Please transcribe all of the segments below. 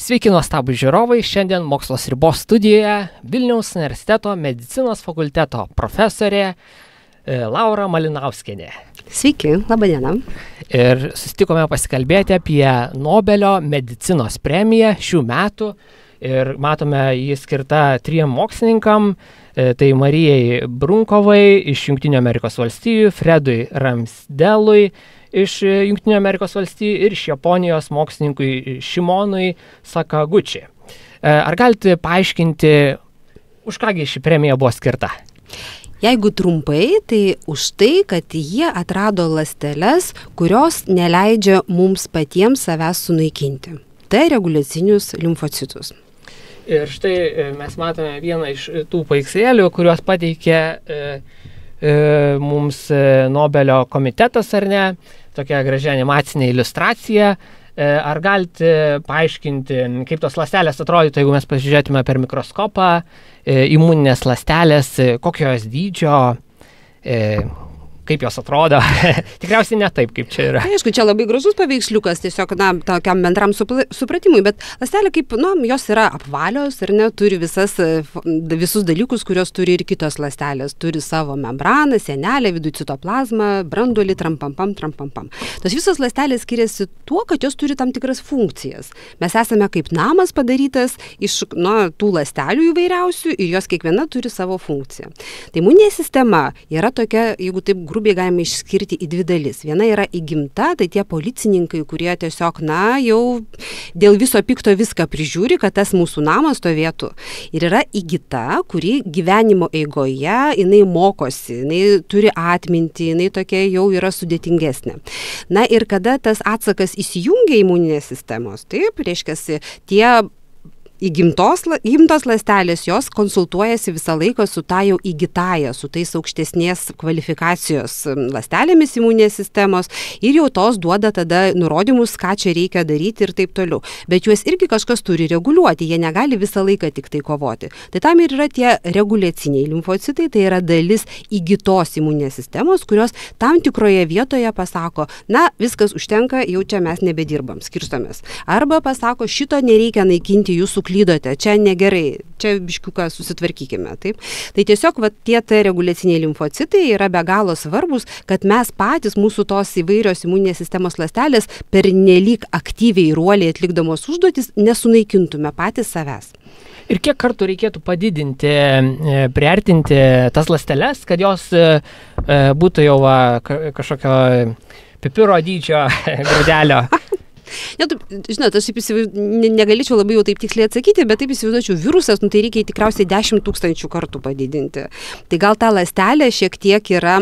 Sveiki nuostabūs žiūrovai, šiandien Mokslos ribos studijoje Vilniaus universiteto medicinos fakulteto profesorė Laura Malinauskienė. Sveiki, laba diena. Ir susitikome pasikalbėti apie Nobelio medicinos premiją šių metų. Ir matome, jį skirta 3 mokslininkam, tai Marijai Brunkovai iš Jungtinių Amerikos valstijų, Fredui Ramsdelui iš Jungtinių Amerikos valstijų ir iš Japonijos mokslininkui Šimonui Sakaguchi. Ar galite paaiškinti, už kągi ši premija buvo skirta? Jeigu trumpai, tai už tai, kad jie atrado ląsteles, kurios neleidžia mums patiems savęs sunaikinti. Tai reguliacinius limfocitus. Ir štai mes matome vieną iš tų paveikslėlių, kuriuos pateikė mums Nobelio komitetas, ar ne, tokia gražia animacinė iliustracija. Ar galite paaiškinti, kaip tos ląstelės atrodytų, jeigu mes pasižiūrėtume per mikroskopą, imuninės ląstelės, kokios dydžio, kaip jos atrodo? Tikriausiai ne taip, kaip čia yra. Aišku, čia labai gražus paveiksliukas, tiesiog, tokiam bendram supratimui, bet ląstelė kaip, jos yra apvalios ir turi visus dalykus, kurios turi ir kitos ląstelės. Turi savo membraną, sienelę, vidų citoplazmą, branduolį, trampampam. Tos visos ląstelės skiriasi tuo, kad jos turi tam tikras funkcijas. Mes esame kaip namas padarytas iš tų ląstelių įvairiausių ir jos kiekviena turi savo funkciją. Tai imuninė sistema yra tokia, jeigu taip grubiai galime išskirti į 2 dalis. Viena yra įgimta, tai tie policininkai, kurie tiesiog, jau dėl viso pikto viską prižiūri, kad tas mūsų namas stovėtų. Ir yra įgyta, kuri gyvenimo eigoje, jinai mokosi, jinai turi atmintį, jinai tokia jau yra sudėtingesnė. Ir kada tas atsakas įsijungia imuninės sistemos, taip, reiškia, tie įgimtos ląstelės, jos konsultuojasi visą laiką su ta jau įgytąja, su tais aukštesnės kvalifikacijos ląstelėmis imuninės sistemos ir jau tos duoda tada nurodymus, ką čia reikia daryti ir taip toliau. Bet juos irgi kažkas turi reguliuoti, jie negali visą laiką tik tai kovoti. Tai tam ir yra tie reguliaciniai limfocitai, tai yra dalis įgytos imuninės sistemos, kurios tam tikroje vietoje pasako, viskas užtenka, jau čia mes nebedirbam, skirstomės. Arba pasako, šito nereikia naikinti, jūs suklydote, čia negerai, čia biškiuką susitvarkykime. Taip? Tai tiesiog tie reguliaciniai limfocitai yra be galo svarbus, kad mes patys, mūsų tos įvairios imuninės sistemos ląstelės, pernelyg aktyviai ruoliai atlikdamos užduotis, nesunaikintume patys savęs. Ir kiek kartų reikėtų padidinti, priartinti tas ląsteles, kad jos būtų jau kažkokio pipiro dydžio grūdelio? Žinot, aš negalėčiau labai jau taip tiksliai atsakyti, bet taip įsivaizduočiau, virusas, tai reikia tikriausiai 10 000 kartų padidinti. Tai gal ta ląstelė šiek tiek yra,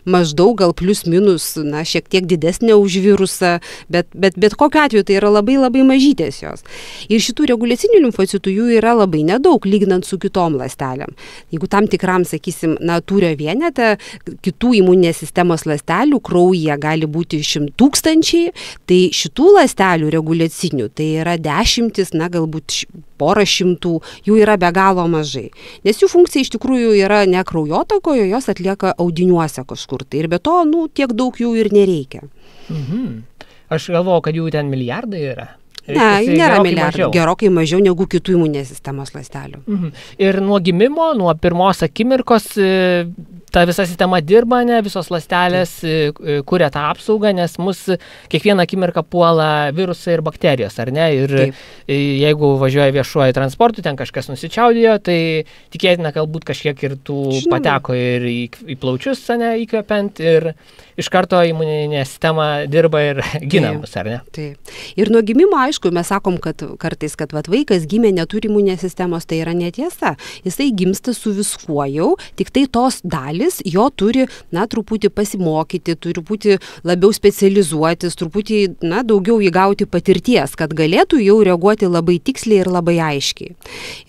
maždaug gal plius minus, šiek tiek didesnė už virusą, bet kokiu atveju tai yra labai labai mažytės jos. Ir šitų reguliacinių limfocitų jų yra labai nedaug, lyginant su kitom ląstelėm. Jeigu tam tikram, sakysim, tūrio vienete, kitų imuninės sistemos ląstelių kraujyje gali būti 100 000, tai šitų ląstelių reguliacinių, tai yra dešimtis, galbūt porą šimtų, jų yra be galo mažai. Nes jų funkcija iš tikrųjų yra ne kraujotakoje, jos atlieka audiniuose kažkur. Tai ir be to, tiek daug jų ir nereikia. Aš galvoju, kad jų ten milijardai yra. Ne, nėra milijardų, gerokai mažiau negu kitų imuninės sistemos ląstelių. Ir nuo gimimo, nuo pirmos akimirkos ta visa sistema dirba, visos ląstelės kuria tą apsaugą, nes mus kiekvieną akimirką puola virusai ir bakterijos, ar ne? Ir jeigu važiuoja viešuoju transportu, ten kažkas nusičiaudėjo, tai tikėtina, galbūt kažkiek ir tų pateko ir į plaučius, įkvepiant, ir iš karto imuninė sistema dirba ir gina mus, ar ne? Taip. Ir nuo gimimo, aišku, mes sakom, kad kartais, kad vaikas gimė neturi imuninės sistemos, tai yra netiesa. Jisai gimsta su viskuo jau, tik tai tos dalys jo turi, truputį pasimokyti, turi būti labiau specializuotis, truputį, daugiau įgauti patirties, kad galėtų jau reaguoti labai tiksliai ir labai aiškiai.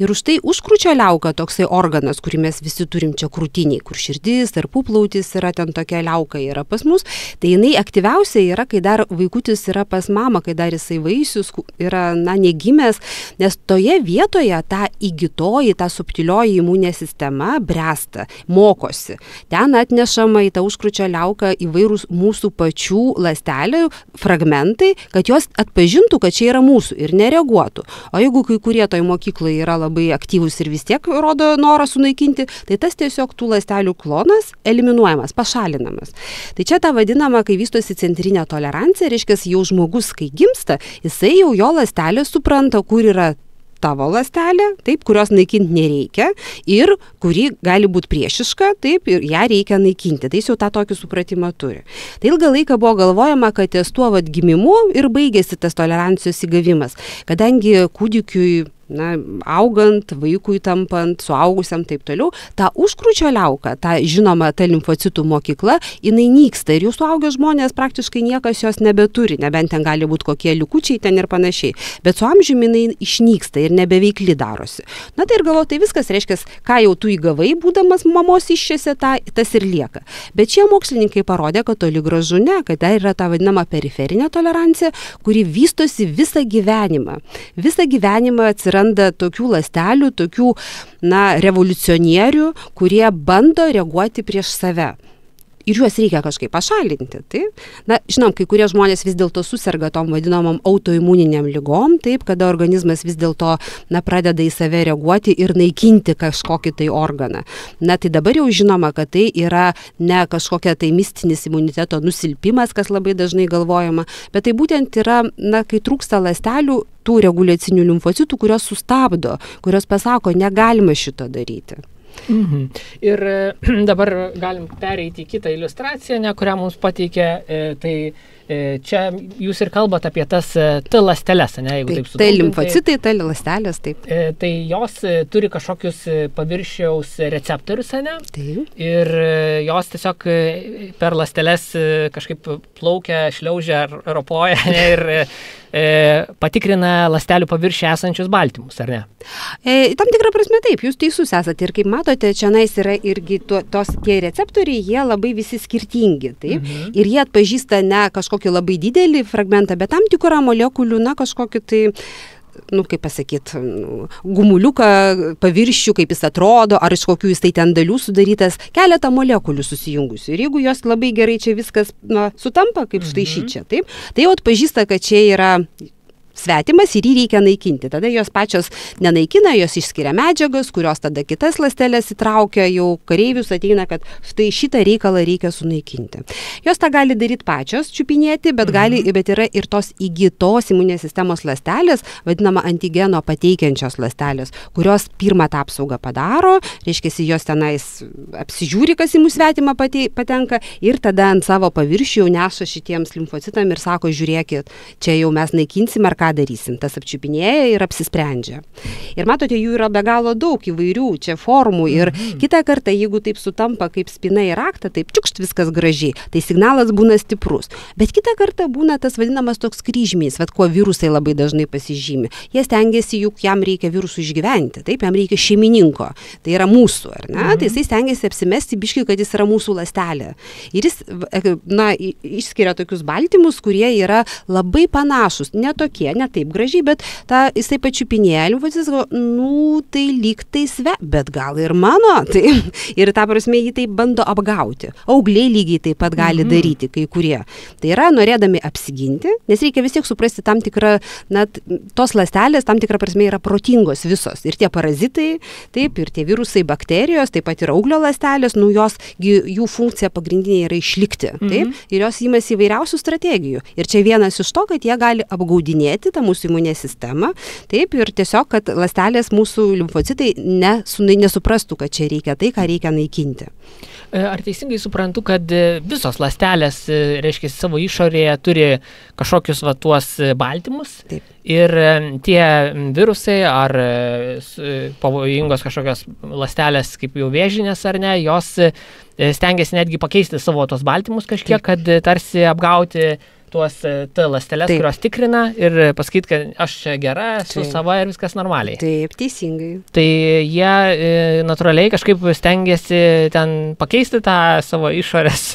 Ir už tai užkrūčio liauka toksai organas, kurį mes visi turim čia krūtiniai, kur širdis ar puplautis yra ten tokia liauka yra pas pas mus, tai jinai aktyviausia yra, kai dar vaikutis yra pas mamą, kai dar jisai vaisius yra, negimęs, nes toje vietoje ta įgytoji, ta subtilioji imuninė sistema bręsta, mokosi. Ten atnešama į tą užkrūčio liauką įvairūs mūsų pačių ląstelių fragmentai, kad jos atpažintų, kad čia yra mūsų ir nereaguotų. O jeigu kai kurie toj mokykloje yra labai aktyvūs ir vis tiek rodo norą sunaikinti, tai tas tiesiog tų ląstelių klonas eliminuojamas, pašalinamas. Tai čia ta vadinama, kai vystosi centrinė tolerancija, reiškia, jau žmogus, kai gimsta, jisai jau jo ląstelė supranta, kur yra tavo ląstelė, taip, kurios naikinti nereikia ir kuri gali būti priešiška, taip, ir ją reikia naikinti. Tai jis jau tą tokį supratimą turi. Tai ilgą laiką buvo galvojama, kad ties tuo gimimu ir baigėsi tas tolerancijos įgavimas, kadangi kūdikiui augant, vaikui tampant, suaugusiam taip toliau, ta užkrūčio liauka, ta žinoma, ta limfocitų mokykla, jinai nyksta ir jau suaugę žmonės praktiškai niekas jos nebeturi, nebent ten gali būti kokie likučiai ten ir panašiai, bet su amžiumi jinai išnyksta ir nebeveikli darosi. Tai ir galvoju, tai viskas reiškia, ką jau tu įgavai, būdamas mamos iššiose, tas ir lieka. Bet šie mokslininkai parodė, kad toli gražu ne, kad tai yra ta vadinama periferinė tolerancija, kuri vystosi visą gyvenimą. Visą gyvenimą atsiranda tokių ląstelių, tokių, revoliucionierių, kurie bando reaguoti prieš save. Ir juos reikia kažkaip pašalinti. Taip? Žinom, kai kurie žmonės vis dėlto suserga tom vadinamom autoimuniniam ligom, taip, kada organizmas vis dėlto pradeda į save reaguoti ir naikinti kažkokį tai organą. Tai dabar jau žinoma, kad tai yra ne kažkokia tai mistinis imuniteto nusilpimas, kas labai dažnai galvojama, bet tai būtent yra, kai trūksta ląstelių, tų reguliacinių limfocitų, kurios sustabdo, kurios pasako, negalima šito daryti. Mhm. Ir dabar galim pereiti į kitą iliustraciją, kurią mums pateikė, tai čia jūs ir kalbate apie tas T ląsteles, jeigu taip Tai limfocitai, T ląstelės, taip. Tai jos turi kažkokius paviršiaus receptorius, Taip. Ir jos tiesiog per ląsteles kažkaip plaukia, šliaužia, ropoja ir patikrina ląstelių paviršių esančius baltymus, ar ne? Tam tikrą prasme taip, jūs teisus esate. Ir kaip matote, čia yra irgi tie receptoriai, jie labai visi skirtingi. Taip? Ir jie atpažįsta ne kažkokį labai didelį fragmentą, bet tam tikrą molekulių, kažkokį tai kaip pasakyti, gumuliuką, paviršių, kaip jis atrodo, ar iš kokių jis tai ten dalių sudarytas, keletą molekulių susijungusių. Ir jeigu jos labai gerai čia viskas sutampa, kaip štai šičia, taip, tai jau atpažįsta, kad čia yra svetimas ir jį reikia naikinti. Tada jos pačios nenaikina, jos išskiria medžiagas, kurios tada kitas ląsteles įtraukia, jau kareivius ateina, kad štai šitą reikalą reikia sunaikinti. Jos tą gali daryti pačios, čiupinėti, bet yra ir tos įgytos imuninės sistemos ląstelės, vadinama antigeno pateikiančios ląstelės, kurios pirmą tą apsaugą padaro, reiškia, jos tenais apsižiūri, kas į mūsų svetimą patenka ir tada ant savo paviršių jau neša šitiems limfocitam ir sako, žiūrėkit, čia jau mes naikinsim ar ką darysim, tas apčiupinėja ir apsisprendžia. Ir matote, jų yra be galo daug įvairių čia formų ir kitą kartą, jeigu taip sutampa kaip spyna ir raktą, taip čiukšt viskas gražiai, tai signalas būna stiprus. Bet kitą kartą būna tas vadinamas toks kryžminis, kuo virusai labai dažnai pasižymi. Jie stengiasi, juk jam reikia virusų išgyventi, taip, jam reikia šeimininko, tai yra mūsų, ar ne? Tai jisai stengiasi apsimesti biškį, kad jis yra mūsų ląstelė. Ir jis, išskiria tokius baltymus, kurie yra labai panašus, ne tokie, ne taip gražiai, bet jisai pačiupinėja, tai lyg tai bet gal ir mano. Tai, ir ta prasme jį taip bando apgauti. Augliai lygiai taip pat gali daryti kai kurie. Tai yra norėdami apsiginti, nes reikia vis tiek suprasti tam tikrą, tos ląstelės tam tikrą prasme yra protingos visos. Ir tie parazitai, taip, ir tie virusai, bakterijos, taip pat ir auglio ląstelės, jų funkcija pagrindinė yra išlikti. Taip, ir jos imasi įvairiausių strategijų. Ir čia vienas iš to, kad jie gali apgaudinėti tą mūsų imuninę sistemą, taip, ir tiesiog, kad ląstelės mūsų limfocitai nesuprastų, kad čia reikia tai, ką reikia naikinti. Ar teisingai suprantu, kad visos ląstelės, reiškia, savo išorėje turi kažkokius tuos baltymus? Taip. Ir tie virusai ar pavojingos kažkokios ląstelės, kaip jau vėžinės ar ne, jos stengiasi netgi pakeisti savo tos baltymus kažkiek, kad tarsi apgauti tuos T ląsteles, kurios tikrina ir pasakyti, kad aš čia gera, esu sava ir viskas normaliai. Taip, teisingai. Tai jie natūraliai kažkaip stengiasi ten pakeisti tą savo išorės.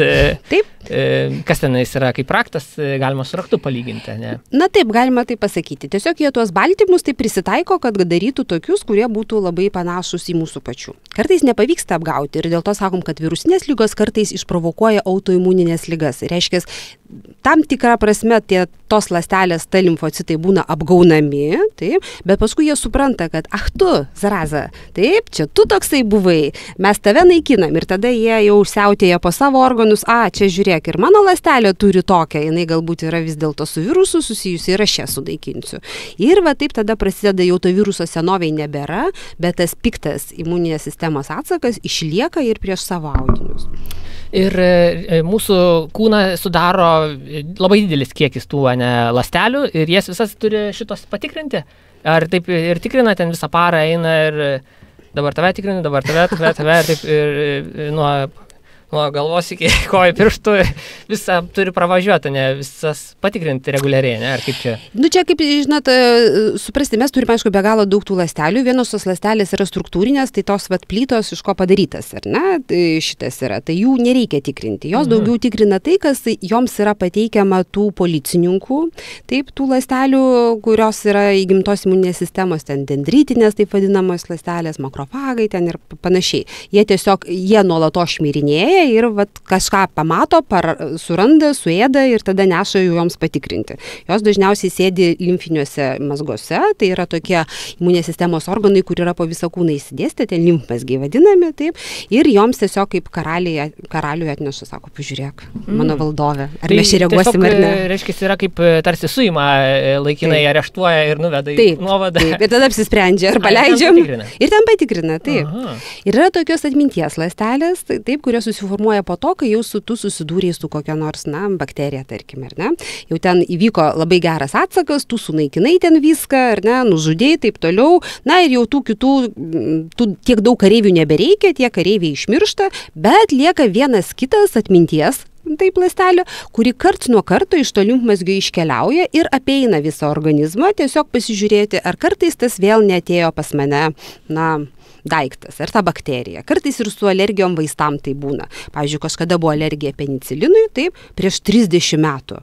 Taip. Kas tenais yra kaip raktas, galima su raktu palyginti, ne? Na taip, galima tai pasakyti. Tiesiog jie tuos baltymus tai prisitaiko, kad darytų tokius, kurie būtų labai panašus į mūsų pačių. Kartais nepavyksta apgauti ir dėl to sakom, kad virusinės lygos kartais išprovokuoja autoimuninės ligas. Reiškia, tam tikrą prasme tos ląstelės, ta limfocitai būna apgaunami, taip, bet paskui jie supranta, kad tu, zaraza, taip, čia tu toksai buvai, mes tave naikinam ir tada jie jau siautėja po savo organus, čia žiūrėk, ir mano ląstelė turi tokią, jinai galbūt yra vis dėlto su virusu susijusi ir aš ją sunaikinsiu. Ir va taip tada prasideda jau to viruso senoviai nebėra, bet tas piktas imuninės sistemos atsakas išlieka ir prieš savo audinius. Ir mūsų kūną sudaro labai didelis kiekis tų ląstelių ir jas visas turi šitos patikrinti. Ar taip ir tikrina, ten visą parą eina ir dabar tave tikrina, dabar tave, taip ir nuo galvos iki kojų pirštų visą turi pravažiuoti, ne visas patikrinti reguliariai, ne, ar kaip čia? Čia kaip, žinot, suprasti, mes turime, aišku, be galo daug tų ląstelių, vienos tos ląstelės yra struktūrinės, tai tos plytos iš ko padarytas, ar ne, tai šitas yra, tai jų nereikia tikrinti, jos daugiau tikrina tai, kas joms yra pateikiama tų policininkų, taip, tų ląstelių, kurios yra įgimtos imuninės sistemos, ten dendritinės, taip vadinamos ląstelės, makrofagai ten ir panašiai. Jie nuolatos šmirinėja ir kažką pamato, suranda, suėda ir tada neša joms patikrinti. Jos dažniausiai sėdi limfiniuose mazguose, tai yra tokie imuninės sistemos organai, kur yra po visą kūną įsidėstę, ten limfmazgiai vadinami, taip, ir joms tiesiog kaip karaliui atneša, sako, pažiūrėk, mano valdovė, ar mes čia reaguosim ar ne. Reiškia, yra kaip tarsi suima, laikinai areštuoja ir nuveda į nuovadą. Taip, ir tada apsisprendžia, ar paleidžiam. Ir ten patikrina, taip. Ir yra tokios atminties ląstelės, taip, kurios susiformuoja po to, kai jau tu susidūrėjai su kokia nors, bakterija, tarkim, ar ne. Jau ten įvyko labai geras atsakas, tu sunaikinai ten viską, ar ne, nužudėjai, taip toliau. Na ir jau tų kitų, tiek daug kareivių nebereikia, tie kareiviai išmiršta, bet lieka vienas kitas atminties, taip, ląstelė, kuri karts nuo karto iš to limfmazgio iškeliauja ir apeina visą organizmą, tiesiog pasižiūrėti, ar kartais tas vėl neatėjo pas mane, daiktas, ar ta bakterija. Kartais ir su alergijom vaistam tai būna. Pavyzdžiui, kažkada buvo alergija penicilinui, taip, prieš 30 metų.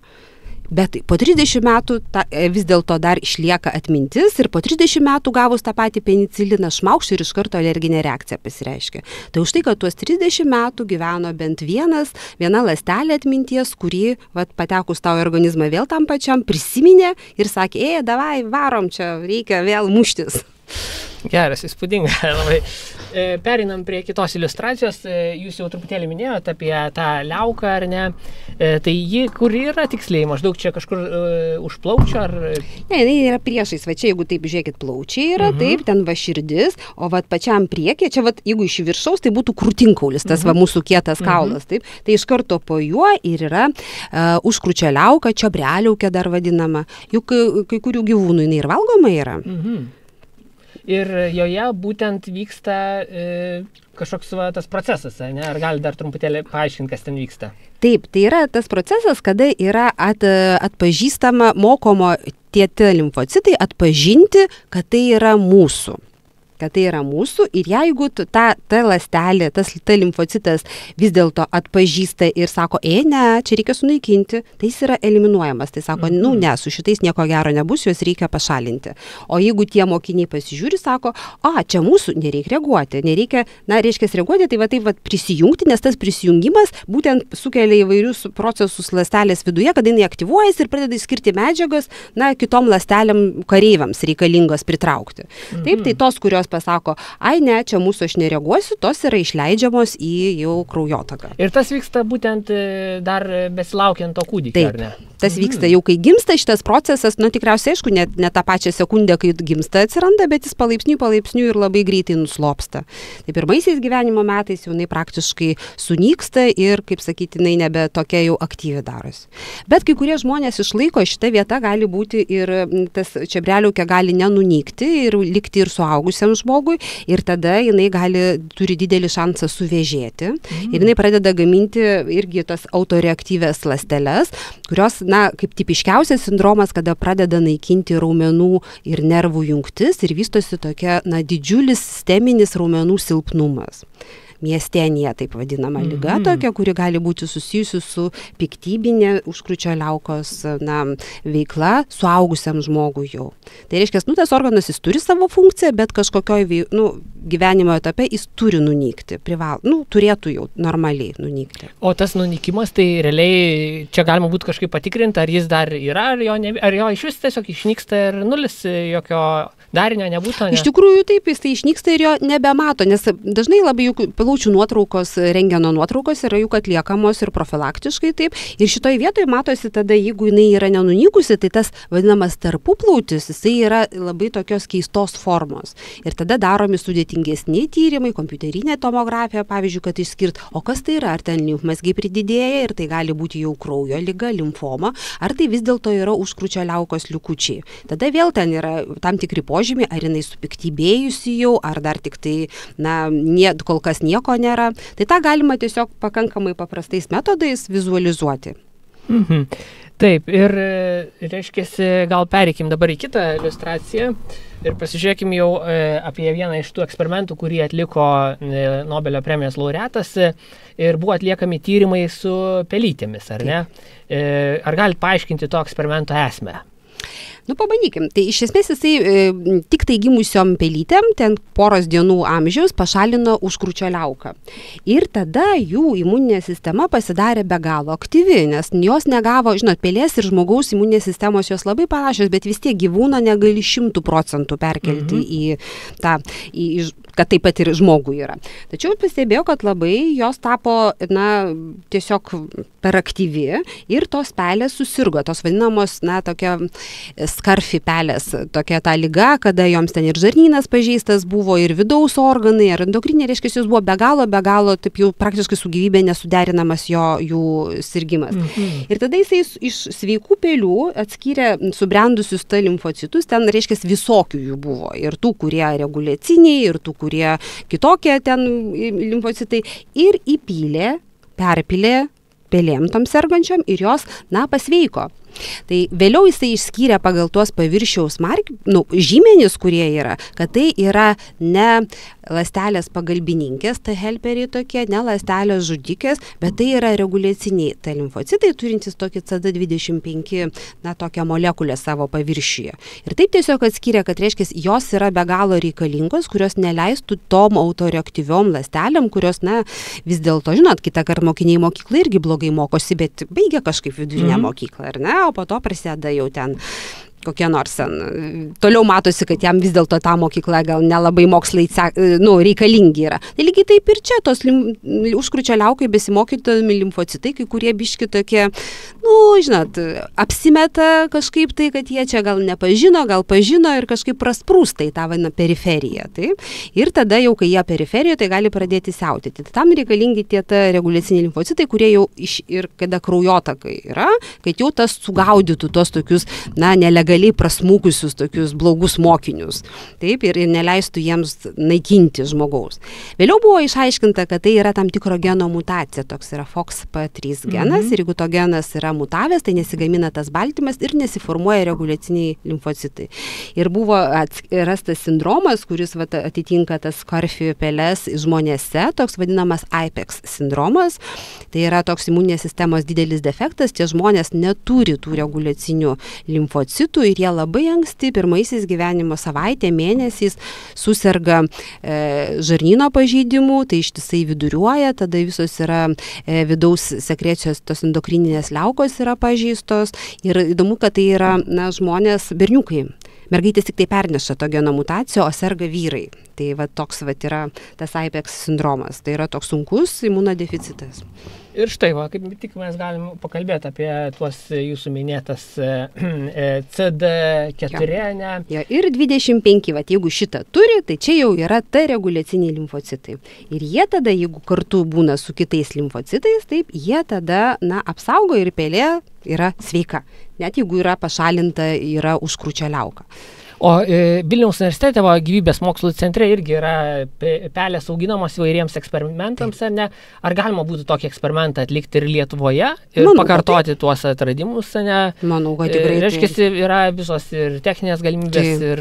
Bet po 30 metų vis dėlto dar išlieka atmintis ir po 30 metų gavus tą patį peniciliną šmaukšt ir iš karto alerginė reakcija pasireiškia. Tai už tai, kad tuos 30 metų gyveno bent viena ląstelė atminties, kuri patekus tavo organizmą vėl tam pačiam prisiminė ir sakė, davai, varom čia, reikia vėl muštis. Geras, įspūdinga. Labai. Pereinam prie kitos iliustracijos. Jūs jau truputėlį minėjote apie tą liauką, ar ne? Tai ji kur yra tiksliai? Maždaug čia kažkur už plaučio? Ar... Ne, jinai yra priešais. Va čia, jeigu taip žiūrėkit, plaučiai yra, taip, ten va širdis, o va pačiam priekyje, čia va, jeigu iš viršaus, tai būtų krūtinkaulis, tas va mūsų kietas kaulas, taip. Tai iš karto po juo ir yra užkrūčio liauka, čiobreliaukė dar vadinama. Juk kai kurių gyvūnų jinai ir valgoma yra. Ir joje būtent vyksta kažkoks tas procesas, ne? Ar gali dar trumputėlį paaiškinti, kas ten vyksta? Taip, tai yra tas procesas, kada yra atpažįstama, mokomo tie limfocitai atpažinti, kad tai yra mūsų. Ir jeigu ta ląstelė, ta limfocitas vis dėlto atpažįsta ir sako, ne, čia reikia sunaikinti, tai jis yra eliminuojamas. Tai sako, ne, su šitais nieko gero nebus, juos reikia pašalinti. O jeigu tie mokiniai pasižiūri, sako, čia mūsų, nereikia reaguoti, reiškia reaguoti, tai taip prisijungti, nes tas prisijungimas būtent sukelia įvairius procesus ląstelės viduje, kada jinai aktyvuojasi ir pradeda skirti medžiagas, kitom ląstelėm kareiviams reikalingos pritraukti. Taip, tai tos, kurios pasako, ne, čia mūsų aš nereaguosiu, tos yra išleidžiamos į jau kraujotaką. Ir tas vyksta būtent dar besilaukiant to kūdikio, ar ne? Tas vyksta jau, kai gimsta šitas procesas, tikriausiai, aišku, ne tą pačią sekundę, kai gimsta atsiranda, bet jis palaipsniui ir labai greitai nuslopsta. Tai pirmaisiais gyvenimo metais jau jinai praktiškai sunyksta ir, kaip sakyti, jinai nebe tokia jau aktyvi darosi. Bet kai kurie žmonės išlaiko, šita vieta gali būti ir tas čiobreliaukė gali nenunykti ir likti ir suaugusiam žmogui ir tada jinai turi didelį šansą suvėžėti ir jinai pradeda gaminti irgi tas autoreaktyvias ląsteles, kurios, kaip tipiškiausias sindromas, kada pradeda naikinti raumenų ir nervų jungtis ir vystosi tokia, didžiulis sisteminis raumenų silpnumas. Miastėnija, taip vadinama liga tokia, kuri gali būti susijusi su piktybinė užkrūčio liaukos veikla suaugusiam žmogui jau. Tai reiškia, tas organas jis turi savo funkciją, bet kažkokioj gyvenimo etape jis turi nunykti, turėtų jau normaliai nunykti. O tas nunykimas, tai realiai čia galima būtų kažkaip patikrinti, ar jis dar yra, ar jo iš vis tiesiog išnyksta ir nulis jokio darinio nebūtų? Ne? Iš tikrųjų taip, jis tai išnyksta ir jo nebemato, nes dažnai labai juk plaučių nuotraukos, rentgeno nuotraukos yra juk atliekamos ir profilaktiškai taip. Ir šitoje vietoje matosi tada, jeigu jinai yra nenunykusi, tai tas vadinamas tarpuplautis, jisai yra labai tokios keistos formos. Ir tada daromi sudėtingesni tyrimai, kompiuterinė tomografija, pavyzdžiui, kad išskirt, o kas tai yra, ar ten limfmazgiai prididėja ir tai gali būti jau kraujo liga, limfoma, ar tai vis dėlto yra užkrūčio liaukos likučiai. Tada vėl ten yra tam tikri požymiai, ar jinai supiktybėjusi jau, ar dar tik tai, kol kas nieko nėra. Tai tą galima tiesiog pakankamai paprastais metodais vizualizuoti. Taip, ir reiškiasi, gal pereikim dabar į kitą iliustraciją ir pasižiūrėkim jau apie vieną iš tų eksperimentų, kurį atliko Nobelio premijos laureatas ir buvo atliekami tyrimai su pelytėmis, ar ne? Ar galite paaiškinti to eksperimento esmę? Pabandykim. Tai iš esmės jisai tik tai gimusiom pelytėm, ten poros dienų amžiaus, pašalino užkrūčio liauką. Ir tada jų imuninė sistema pasidarė be galo aktyvi, nes jos negavo, pelės ir žmogaus imuninės sistemos jos labai panašios, bet vis tiek gyvūno negali 100% perkelti į tą, kad taip pat ir žmogui yra. Tačiau pastebėjau, kad labai jos tapo, tiesiog per aktyvi ir tos pelės susirgo, tos vadinamos, tokia skarfi pelės, tokia ta liga, kada joms ten ir žarnynas pažeistas buvo, ir vidaus organai, ir endokrinė, reiškia, jos buvo be galo, taip jau praktiškai su gyvybė nesuderinamas jų sirgimas. Ir tada jisai iš sveikų pelių atskyrė subrendusius ta limfocitus, ten, reiškia, visokių jų buvo. Ir tų, kurie reguliaciniai, ir tų, kurie kitokie ten limfocitai. Ir perpylė pelėm tom sergančiom ir jos, pasveiko. Tai vėliau jisai išskyrė pagal tuos paviršiaus žymenis, kurie yra, kad tai yra ne ląstelės pagalbininkės, tai helperiai tokie, ne ląstelės žudikės, bet tai yra reguliaciniai tai limfocitai, turintys tokį CD25, tokią molekulę savo paviršiuje. Ir taip tiesiog atskyrė, kad reiškia, jos yra be galo reikalingos, kurios neleistų tom autoreaktyviom ląstelėm, kurios, vis dėlto, kitą kartą mokiniai mokyklą irgi blogai mokosi, bet baigia kažkaip vidurinę mokyklą, ar ne? O po to prasideda jau ten kokie nors toliau matosi, kad jam vis dėlto ta mokykla gal nelabai mokslai reikalingi yra. Tai lygiai taip ir čia, tos užkrūčio liaukai besimokytami limfocitai, kai kurie biški tokie, apsimeta kažkaip tai, kad jie čia gal nepažino, gal pažino ir kažkaip prasprūsta į tą periferiją. Taip? Ir tada jau, kai jie periferijoje, tai gali pradėti siautėti. Tam reikalingi tie reguliaciniai limfocitai, kurie jau ir kada kraujotakai yra, kad jau tas sugaudytų tos tokius, nelegaliai prasmukusius tokius blogus mokinius. Taip, ir neleistų jiems naikinti žmogaus. Vėliau buvo išaiškinta, kad tai yra tam tikro geno mutacija, toks yra FOXP3 genas, ir jeigu to genas yra mutavęs, tai nesigamina tas baltymas ir nesiformuoja reguliaciniai limfocitai. Ir buvo rastas sindromas, kuris atitinka tas skarfi peles žmonėse, toks vadinamas IPEX sindromas. Tai yra toks imuninės sistemos didelis defektas, tie žmonės neturi tų reguliacinių limfocitų ir jie labai anksti, pirmaisiais gyvenimo savaitė, mėnesiais suserga žarnyno pažeidimų, tai ištisai viduriuoja, tada visos yra vidaus sekrecijos, tos endokrininės liaukos yra pažeistos ir įdomu, kad tai yra žmonės, berniukai. Mergaitės tik tai perneša to geno mutaciją, o serga vyrai. Tai toks yra tas IPEX sindromas. Tai yra toks sunkus imunodeficitas. Ir štai, kaip tik mes galim pakalbėti apie tuos jūsų minėtas CD4, ne? Ja, ir 25, jeigu šitą turi, tai čia jau yra ta reguliaciniai limfocitai. Ir jie tada, jeigu kartu būna su kitais limfocitais, taip, jie tada, apsaugo ir pelė yra sveika. Net jeigu yra pašalinta, yra užkrūčio liauka. O Vilniaus universitete gyvybės mokslų centre irgi yra pelės auginamos įvairiems eksperimentams, ar ne? Ar galima būtų tokį eksperimentą atlikti ir Lietuvoje ir pakartoti tuos atradimus, ar ne? Manau, kad tikrai. Reiškia, yra visos ir techninės galimybės ir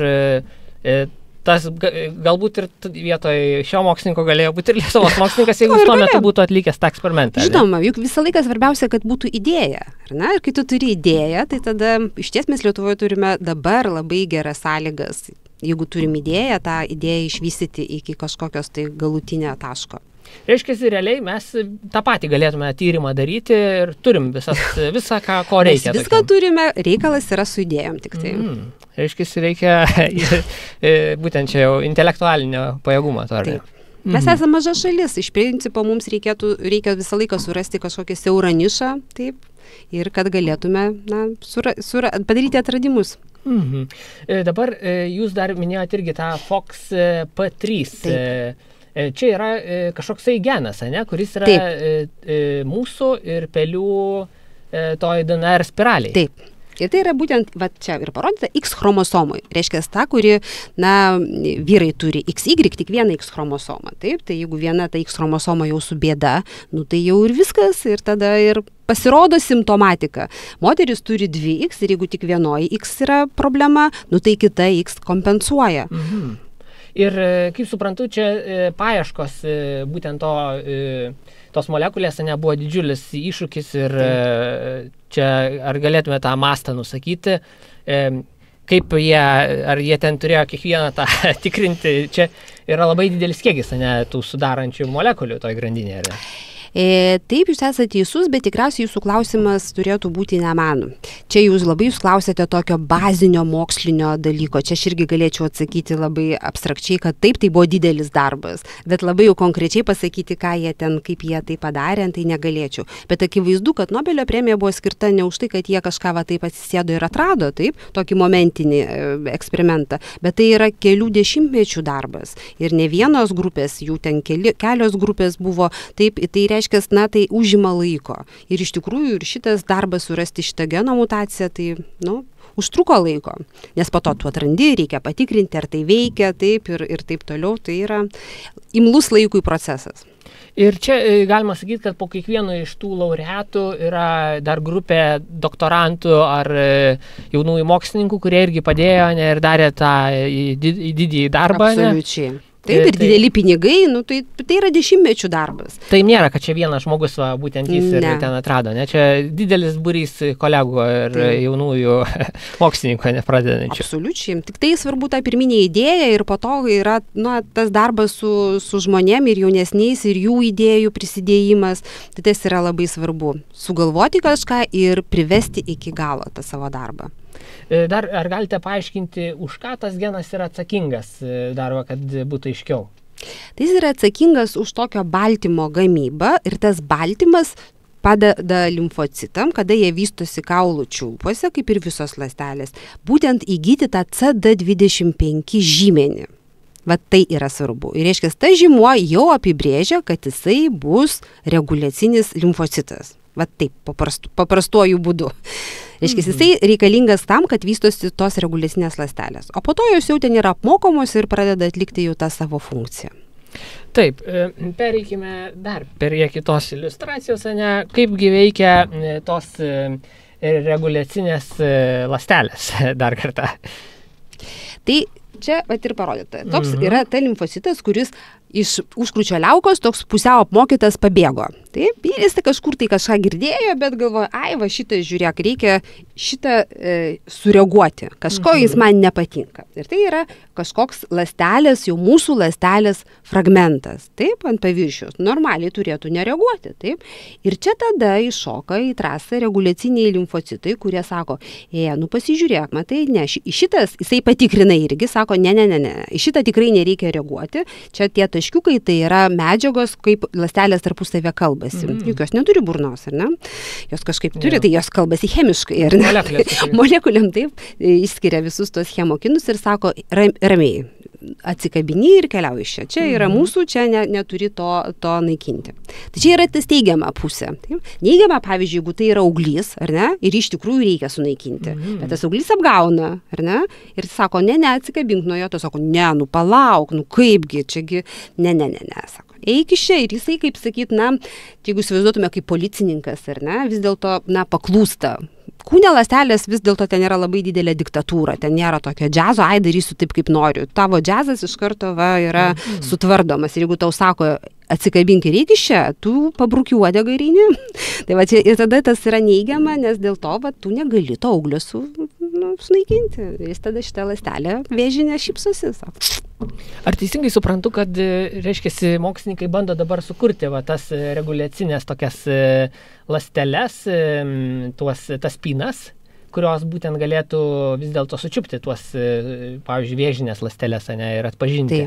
tas galbūt ir vietoj šio mokslininko galėjo būti ir Lietuvos mokslininkas, jeigu tuo metu būtų atlikęs tą eksperimentą. Žinoma, juk visą laiką svarbiausia, kad būtų idėja. Ir kai tu turi idėją, tai tada iš ties mes Lietuvoje turime dabar labai geras sąlygas. Jeigu turim idėją, tą idėją išvystyti iki kažkokios tai galutinio taško. Reiškia, realiai mes tą patį galėtume tyrimą daryti ir turim visą, ko reikia. Mes viską turime, reikalas yra su idėjom tik tai. Reiškia, reikia būtent čia jau intelektualinio pajėgumo. Mes esame maža šalis, iš principo mums reikia visą laiką surasti kažkokią siaurą nišą, taip, ir kad galėtume padaryti atradimus. Dabar jūs dar minėjote irgi tą FOXP3. Čia yra kažkoksai genas, kuris yra mūsų ir pelių toj DNR spiraliai. Taip. Ir tai yra būtent, čia ir parodyta, X chromosomui. Reiškia, ta, kuri, vyrai turi XY, tik vieną X chromosomą. Taip, tai jeigu viena ta X chromosoma jau su bėda, tai jau ir viskas, ir tada ir pasirodo simptomatika. Moteris turi 2X ir jeigu tik vienoji X yra problema, tai kita X kompensuoja. Ir, kaip suprantu, čia paieškos būtent tos molekulės buvo didžiulis iššūkis ir čia ar galėtume tą mastą nusakyti, kaip ar jie ten turėjo kiekvieną tą tikrinti, čia yra labai didelis kiekis tų sudarančių molekulių toj grandinėje. Taip, jūs esate teisus, bet tikriausiai jūsų klausimas turėtų būti ne man. Čia jūs klausėte tokio bazinio mokslinio dalyko. Čia aš irgi galėčiau atsakyti labai abstrakčiai, kad taip, tai buvo didelis darbas, bet labai jau konkrečiai pasakyti, kaip jie tai padarė, tai negalėčiau. Bet akivaizdu, kad Nobelio premija buvo skirta ne už tai, kad jie kažką taip atsisėdo ir atrado, taip, tokį momentinį eksperimentą, bet tai yra kelių dešimtmečių darbas. Ir ne vienos grupės, jų ten kelios grupės buvo, taip, tai reiškia, tai užima laiko. Ir iš tikrųjų ir šitas darbas surasti šitą geno mutaciją, tai, užtruko laiko. Nes po to tu atrandi, reikia patikrinti, ar tai veikia, taip ir taip toliau. Tai yra imlus laikui procesas. Ir čia galima sakyti, kad po kiekvieno iš tų laureatų yra dar grupė doktorantų ar jaunųjų mokslininkų, kurie irgi padėjo ir darė tą didįjį darbą. Absoliučiai. Taip, ir dideli pinigai, tai yra dešimtmečių darbas. Tai nėra, kad čia vienas žmogus būtent jis ir ten atrado, ne? Čia didelis būrys kolegų ir jaunųjų mokslininkų nepradedančių. Absoliučiai. Tik tai svarbu ta pirminė idėja ir po to yra tas darbas su žmonėm ir jaunesniais ir jų idėjų prisidėjimas. Tai tas yra labai svarbu. Sugalvoti kažką ir privesti iki galo tą savo darbą. Dar ar galite paaiškinti, už ką tas genas yra atsakingas, kad būtų aiškiau? Tai jis yra atsakingas už tokio baltymo gamybą ir tas baltymas padeda limfocitam, kada jie vystosi kaulų čiulpuose, kaip ir visos ląstelės, būtent įgyti tą CD25 žymenį. Tai yra svarbu. Ir reiškia, ta žymuo jau apibrėžia, kad jisai bus reguliacinis limfocitas. Taip, paprastuoju būdu. Reiškia, jisai reikalingas tam, kad vystosi tos reguliacinės ląstelės. O po to jos jau ten yra apmokomos ir pradeda atlikti jau tą savo funkciją. Taip, pereikime dar prie kitos iliustracijos, kaipgi veikia tos reguliacinės ląstelės dar kartą. Tai čia ir parodyta. Toks yra ta limfocitas, kuris iš užkrūčio liaukos toks pusiau apmokytas pabėgo. Taip, ir jis kažkur tai kažką girdėjo, bet galvoja, šitą žiūrėk, reikia šitą sureaguoti. Kažko jis man nepatinka. Ir tai yra kažkoks ląstelės, jau mūsų ląstelės fragmentas. Taip, ant paviršiaus. Normaliai turėtų nereaguoti. Taip. Ir čia tada iššoka į trasą reguliaciniai limfocitai, kurie sako, pasižiūrėk, matai, ne, šitas, jisai patikrina irgi, sako, ne, į šitą tikrai nereikia reaguoti. Čia tie taškiukai, tai yra medžiagos, kaip ląstelės tarpusavę kalbasi. Juk jos neturi burnos, ar ne? Jos kažkaip turi, tai jos kalbasi chemiškai, ar ne? Molekulėm taip, išskiria visus tos chemokinus ir sako, ramiai, atsikabini ir keliauji iš čia. Čia yra mūsų, čia neturi to naikinti. Tai čia yra tas teigiama pusė. Taip? Neigiama, pavyzdžiui, jeigu tai yra auglys, ar ne, ir iš tikrųjų reikia sunaikinti. Bet tas auglys apgauna, ar ne, ir sako, ne, atsikabink nuo jo, tu sako, ne, nu palauk, nu kaipgi, čiagi, ne, sako. Eik iš čia ir jisai, kaip sakyt, na, jeigu įsivaizduotume kaip policininkas, ar ne, vis dėlto, na, paklūsta. Kūne ląstelės vis dėlto ten yra labai didelė diktatūra, ten nėra tokio džiazo, darysiu taip, kaip noriu. Tavo džiazas iš karto yra sutvardomas ir jeigu tau sako, atsikabink ir eik iš čia, tu pabruki uodegą ir eini. Tai va, ir tada tas yra neigiama, nes dėl to, va, tu negali to auglio sunaikinti. Ir tada šitą ląstelę vėžinę šypsosi. Ar teisingai suprantu, kad, reiškia, mokslininkai bando dabar sukurti va, tas reguliacinės tokias ląsteles, tas spynas, kurios būtent galėtų vis dėlto sučiupti tuos, pavyzdžiui, vėžinės ląsteles, ne, ir atpažinti?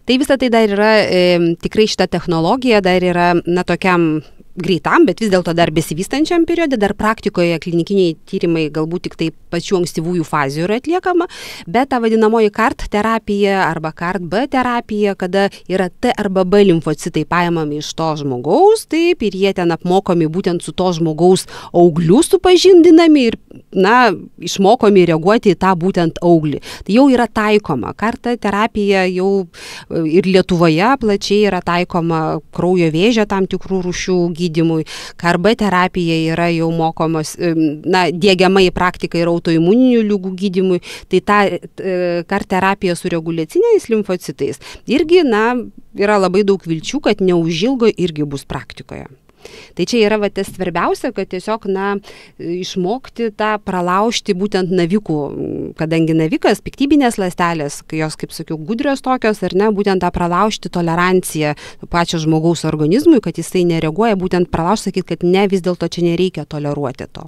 Tai visa tai dar yra, tikrai šita technologija dar yra, na, tokiam greitam, bet vis dėlto dar besivystančiam periode, dar praktikoje klinikiniai tyrimai galbūt tik tai pačių ankstyvųjų fazių yra atliekama, bet ta vadinamoji CAR-T terapija arba CAR-T-B terapija, kada yra T arba B limfocitai paimami iš to žmogaus, taip, ir jie ten apmokomi būtent su to žmogaus augliu supažindinami ir, na, išmokomi reaguoti į tą būtent auglį. Tai jau yra taikoma. CAR-T terapija jau ir Lietuvoje plačiai yra taikoma kraujo vėžio tam tikrų rūšių gydymui. CAR-B terapija yra jau mokomos, na, diegiama į praktiką ir autoimuninių ligų gydymui. Tai ta CAR terapija su reguliaciniais limfocitais irgi, na, yra labai daug vilčių, kad neužilgo irgi bus praktikoje. Tai čia yra va, tas svarbiausia, kad tiesiog, na, išmokti tą pralaužti būtent navikų, kadangi navikas, piktybinės ląstelės, kai jos, kaip sakiau, gudrios tokios, ar ne, būtent tą pralaužti toleranciją pačio žmogaus organizmui, kad jisai nereaguoja, būtent pralaužti, sakyti, kad ne, vis dėlto čia nereikia toleruoti to.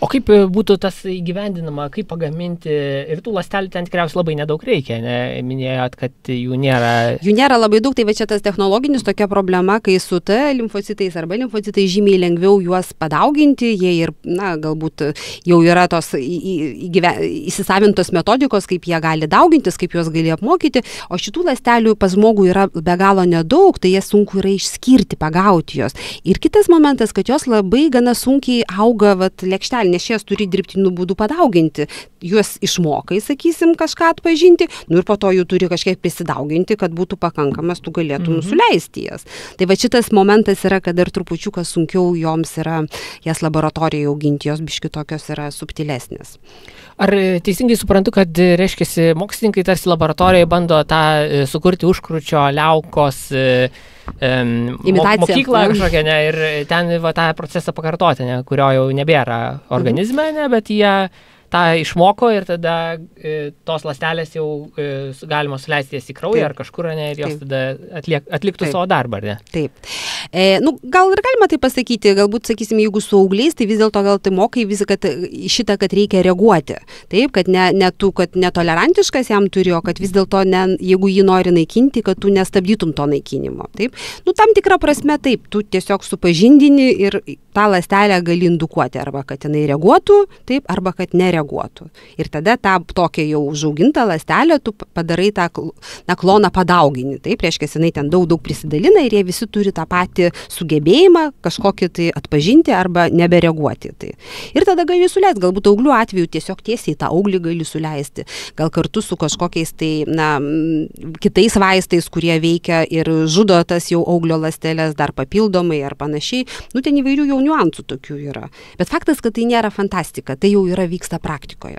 O kaip būtų tas įgyvendinama, kaip pagaminti, ir tų ląstelių ten tikriausiai labai nedaug reikia, ne? Minėjot, kad jų nėra. Jų nėra labai daug, tai va čia tas technologinis tokia problema, kai su T limfocitais arba limfocitai žymiai lengviau juos padauginti, jie ir, na, galbūt jau yra tos įsisavintos metodikos, kaip jie gali daugintis, kaip juos gali apmokyti, o šitų ląstelių pas žmogų yra be galo nedaug, tai jie sunku yra išskirti, pagauti jos. Ir kitas momentas, kad jos labai gana sunkiai auga, vat, lėkštelė, nes jas turi dirbtiniu būdu padauginti. Juos išmokai, sakysim, kažką atpažinti, nu ir po to jų turi kažkiek prisidauginti, kad būtų pakankamas, tu galėtum suleisti jas. Tai va šitas momentas yra, kad dar trupučiuką sunkiau joms yra jas laboratorijoje auginti, jos biški tokios yra subtilesnės. Ar teisingai suprantu, kad, reiškia, mokslininkai tarsi laboratorijoje bando tą sukurti užkrūčio liaukos mokyklą kažkokią, ne, ir ten va, tą procesą pakartoti, ne, kurio jau nebėra organizme, ne, bet jie tą išmoko ir tada tos ląstelės jau galima suleisti jas į kraują ar kažkur, ne, ir jos tada atliktų savo darbą, ar ne? Taip. Nu, gal ir galima tai pasakyti, galbūt, sakysim, jeigu su augliais, tai vis dėlto gal tai mokai visą, kad šitą, kad reikia reaguoti. Taip, kad ne tu, kad netolerantiškas jam turi, o kad vis dėlto, jeigu jį nori naikinti, kad tu nestabdytum to naikinimo. Taip, nu, tam tikrą prasme taip, tu tiesiog supažindini ir tą ląstelę gali indukuoti, arba kad jinai reaguotų, taip, arba kad nereaguotų. Ir tada tą tokią jau užaugintą ląstelę tu padarai tą kloną padaugini. Taip, reiškia, jinai ten daug prisidalina ir jie visi turi tą patį sugebėjimą kažkokį tai atpažinti arba nebereaguoti. Tai. Ir tada gali suleisti, galbūt auglių atveju tiesiog tiesiai tą auglį gali suleisti. Gal kartu su kažkokiais tai, na, kitais vaistais, kurie veikia ir žudo tas jau auglio ląsteles dar papildomai ar panašiai. Nu, ten įvairių jau niuansų tokių yra. Bet faktas, kad tai nėra fantastika, tai jau vyksta praktikoje.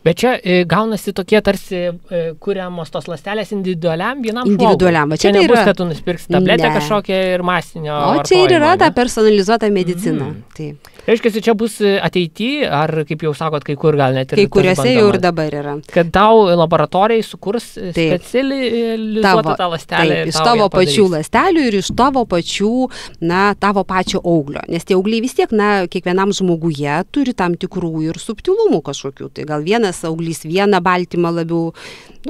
Bet čia gaunasi tokie tarsi kuriamos tos ląstelės individualiam vienam žmogui. Individualiam. Čia nebus, kad tu nusipirksi tabletę kažkokią ir masinio vartojimo. O čia ir yra ta personalizuota medicina. Taip. Reiškia, čia bus ateityje, ar kaip jau sakot, kai kur gal net ir... Kai kuriuose jau ir dabar yra. Kad tau laboratorijai sukurs specializuotą tą ląstelę. Taip, iš tavo pačių ląstelių ir iš tavo pačių, na, tavo pačio auglio. Nes tie augliai vis tiek, na, kiekvienam žmoguje turi tam tikrų ir subtilumų kažkokių Tai gal vienas auglys vieną baltymą labiau,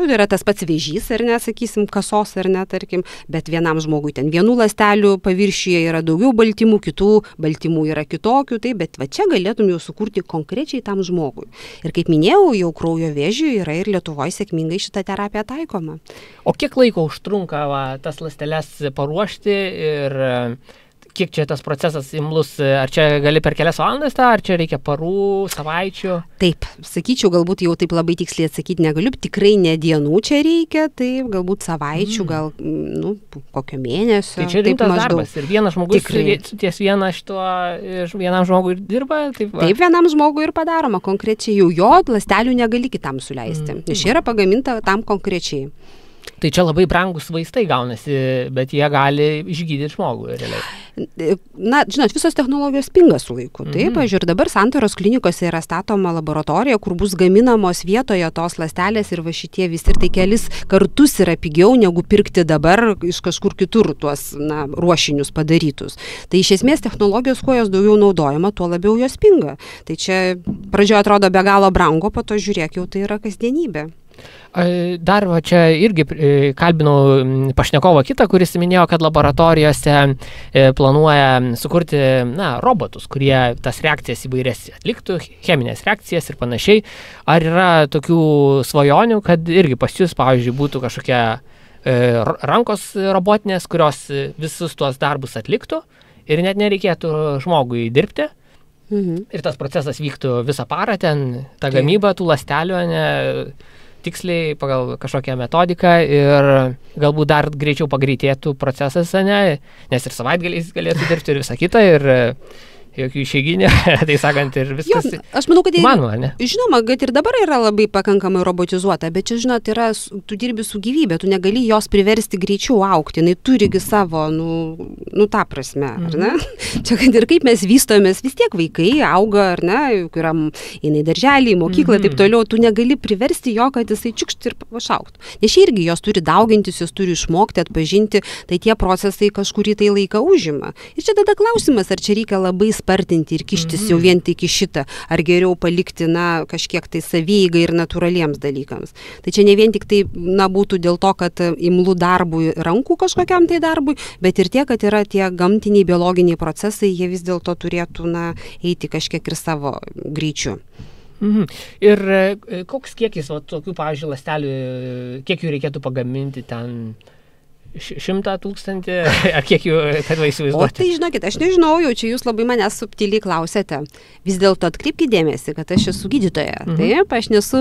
yra tas pats vėžys, ar ne, sakysim, kasos, ar ne, tarkim, bet vienam žmogui ten vienų ląstelių paviršiuje yra daugiau baltymų, kitų baltymų yra kitokių, tai bet va čia galėtum jau sukurti konkrečiai tam žmogui. Ir kaip minėjau, jau kraujo vėžiui yra ir Lietuvoje sėkmingai šita terapija taikoma. O kiek laiko užtrunka tas ląsteles paruošti ir kiek čia tas procesas imlus, ar čia gali per kelias valandas ar čia reikia parų, savaičių? Taip, sakyčiau, galbūt jau taip labai tiksliai atsakyti negaliu, tikrai ne dienų čia reikia, taip, galbūt savaičių, gal, kokio mėnesio. Tai čia rimtas darbas ir vienas žmogus ties vienam žmogui ir dirba? Taip, vienam žmogui ir padaroma konkrečiai, jau jo ląstelių negali kitam suleisti, nes čia yra pagaminta tam konkrečiai. Tai čia labai brangus vaistai gaunasi, bet jie gali išgydyti žmogų realiai. Na, žinot, visos technologijos pinga su laiku. Taip, ir dabar Santaros klinikose yra statoma laboratorija, kur bus gaminamos vietoje tos ląstelės ir va šitie visi, ir tai kelis kartus yra pigiau negu pirkti dabar iš kažkur kitur tuos ruošinius padarytus. Tai iš esmės technologijos, kuo jos daugiau naudojama, tuo labiau jos pinga. Tai čia pradžioje atrodo be galo brangu, po to žiūrėk, jau tai yra kasdienybė. Dar čia irgi kalbinau pašnekovą kitą, kuris minėjo, kad laboratorijose planuoja sukurti robotus, kurie tas reakcijas įvairias atliktų, cheminės reakcijas ir panašiai. Ar yra tokių svajonių, kad irgi pas jūs, pavyzdžiui, būtų kažkokia rankos robotinės, kurios visus tuos darbus atliktų ir net nereikėtų žmogui dirbti? Ir tas procesas vyktų visą parą ten, ta gamyba tų ląstelių, tiksliai pagal kažkokią metodiką ir galbūt dar greičiau pagreitėtų procesas, nes ir savaitgaliais galėtų dirbti ir visą kitą ir jokių išeiginė, tai sakant, ir viskas įmanoma, ne? Žinoma, kad ir dabar yra labai pakankamai robotizuota, bet čia, žinot, tu dirbi su gyvybė, tu negali jos priversti greičiau augti, jinai turigi savo, tą prasme, ar ne? Čia, kad ir kaip mes vystomės, vis tiek vaikai auga, ar ne, yra jinai darželį, mokyklą, taip toliau, tu negali priversti jo, kad jisai čiukšt ir pašauktų. Nes irgi jos turi daugintis, jos turi išmokti, atpažinti, tai tie procesai kažkurį tai laiką užima. Ir čia tada klausimas, ar čia reikia labai spartinti ir kištis jau vien tik į šitą, ar geriau palikti, kažkiek tai savieigai ir natūraliems dalykams. Tai čia ne vien tik tai, būtų dėl to, kad imlų darbui rankų kažkokiam tai darbui, bet ir tie, kad yra tie gamtiniai, biologiniai procesai, jie vis dėlto turėtų, eiti kažkiek ir savo greičiu. Ir koks kiekis, tokių, pavyzdžiui, ląstelių, kiek jų reikėtų pagaminti ten? 100 000, ar kiek jų, kad va įsivaizduoti? O tai žinokit, aš nežinau, jau čia jūs labai manęs subtiliai klausėte. Vis dėlto atkreipkite dėmesį, kad aš esu gydytoja, taip, aš nesu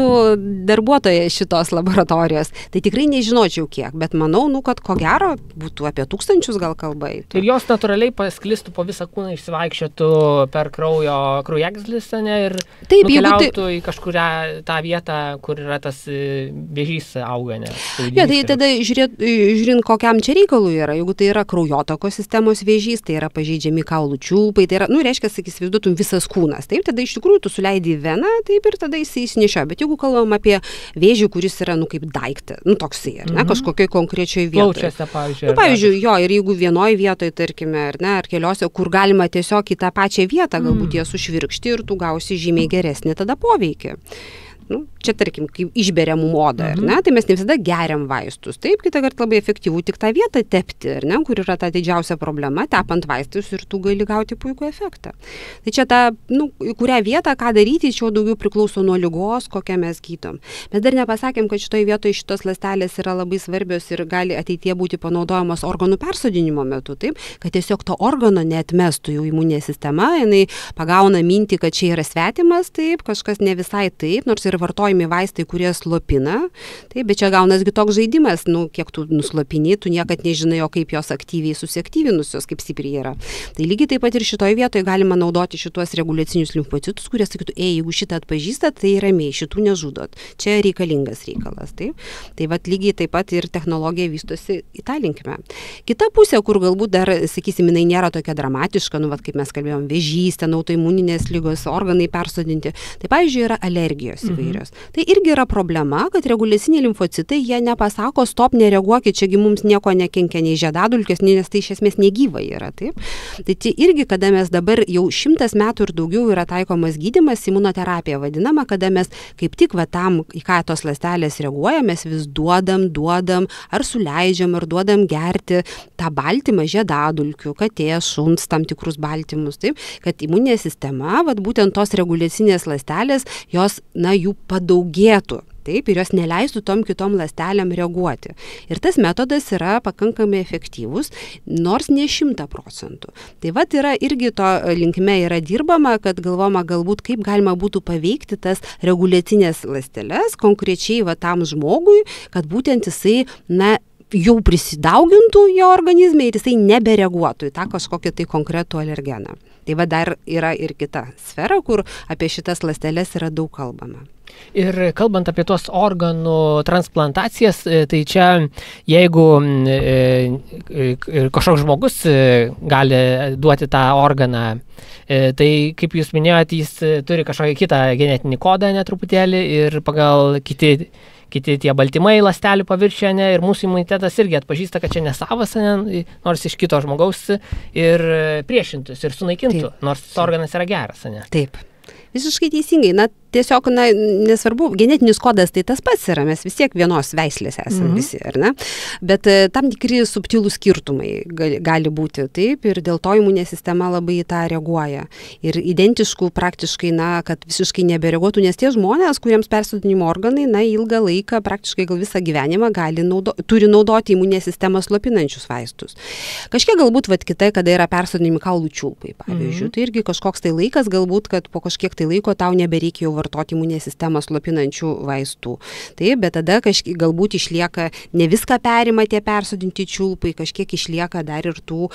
darbuotoja šitos laboratorijos. Tai tikrai nežinočiau kiek, bet manau, kad ko gero būtų apie 1000 gal kalba. Ir jos natūraliai pasklistų po visą kūną, išsivaikščiotų per kraujagysles ir nukeliautų į kažkurią tą vietą, kur yra tas vėžys auga. Jo, tai tada žiūrint, kokiam čia reikalų yra. Jeigu tai yra kraujotakos sistemos vėžys, tai yra pažeidžiami kaulų čiulpai, tai yra, reiškia, įsivaizduotum visas kūnas. Taip, tada iš tikrųjų tu suleidi į veną, taip, ir tada jisai įsinešia. Bet jeigu kalbam apie vėžį, kuris yra, kaip daiktas, toksai, ar ne, kažkokioj konkrečioje vietoje. Plaučiuose, pavyzdžiui. Pavyzdžiui, jo, ir jeigu vienoje vietoje, tarkime, ar keliose, kur galima tiesiog į tą pačią vietą, galbūt jas sušvirkšti ir tu gausi žymiai geresnį tada poveikį. Čia, tarkim, kaip išberiamų odą, ar ne, tai mes ne visada geriam vaistus. Taip, kitą kartą labai efektyvų tik tą vietą tepti, ar ne, kur yra ta didžiausia problema, tepant vaistus ir tu gali gauti puikų efektą. Tai čia ta, kurią vietą, ką daryti, čia daugiau priklauso nuo ligos, kokią mes gydom. Mes dar nepasakėm, kad šitoje vietoje šitos ląstelės yra labai svarbios ir gali ateityje būti panaudojamos organų persodinimo metu, taip, kad tiesiog to organo neatmestų jau imuninė sistema, jinai pagauna mintį, kad čia yra svetimas, taip, kažkas ne visai taip, nors ir vartojami vaistai, kurie slopina, taip, bet čia gaunasgi toks žaidimas, kiek tu nuslopini, tu niekad nežinai, o kaip jos aktyviai susiaktyvinusios, kaip stipriai yra. Tai lygiai taip pat ir šitoje vietoje galima naudoti šitos reguliacinius limfocitus, kurie sakytų, jeigu šitą atpažįstat, tai ramiai, šitų nežudot. Čia reikalingas reikalas, taip. Tai vat lygiai taip pat ir technologija vystosi į tą linkmę. Kita pusė, kur galbūt dar, sakysim, jinai nėra tokia dramatiška, kaip mes kalbėjom, vėžys, ten autoimuninės ligos, organai persodinti. Tai pavyzdžiui yra alergijos įvairios. įvairios. Tai irgi yra problema, kad reguliaciniai limfocitai, jie nepasako, stop, nereaguokit, čiagi mums nieko nekenkia nei žiedadulkės, nes tai iš esmės negyva yra. Taip? Tai čia irgi, kada mes dabar jau 100 metų ir daugiau yra taikomas gydymas, imunoterapija vadinama, kada mes kaip tik tam, į ką tos ląstelės reaguoja, mes vis duodam, ar suleidžiam, ar duodam gerti tą baltymą žiedadulkių, katės, šuns, tam tikrus baltymus, taip, kad imuninė sistema, būtent tos reguliacinės ląstelės, jos, jų padaugėtų. Taip, ir jos neleistų tom kitom ląstelėm reaguoti. Ir tas metodas yra pakankamai efektyvus, nors ne 100%. Tai yra irgi to linkme yra dirbama, kad galvoma galbūt kaip galima būtų paveikti tas reguliacinės ląsteles, konkrečiai tam žmogui, kad būtent jisai, jau prisidaugintų jo organizme ir jisai nebereaguotų į tą kažkokį tai konkretų alergeną. Tai dar yra ir kita sfera, kur apie šitas ląsteles yra daug kalbama. Ir kalbant apie tos organų transplantacijas, tai čia jeigu kažkoks žmogus gali duoti tą organą, tai kaip jūs minėjot, jis turi kažkokį kitą genetinį kodą netruputėlį ir pagal kiti tie baltymai ląstelių paviršiuje, ir mūsų imunitetas irgi atpažįsta, kad čia nesavas, nors iš kito žmogaus, ir priešintus, ir sunaikintų, nors organas yra geras. Taip. Visiškai teisingai. Tiesiog, nesvarbu, genetinis kodas tai tas pats yra, mes vis tiek vienos veislės esame visi, ar ne? Bet tam tikri subtilūs skirtumai gali būti, taip, ir dėl to imuninė sistema labai į tą reaguoja. Ir identiškų praktiškai, kad visiškai nebereaguotų, nes tie žmonės, kuriems persodinimo organai, ilgą laiką, praktiškai gal visą gyvenimą turi naudoti imuninę sistemą slopinančius vaistus. Kažkiek galbūt kitai, kada yra persodinimi kaulų čiulpai, pavyzdžiui, tai irgi kažkoks tai laikas, galbūt, kad po kažkiek tai laiko tau nebereikia jau vartoti imuninę sistemą slopinančių vaistų. Taip, bet tada galbūt išlieka, ne viską perima tie persodinti čiulpai, kažkiek išlieka dar ir tų,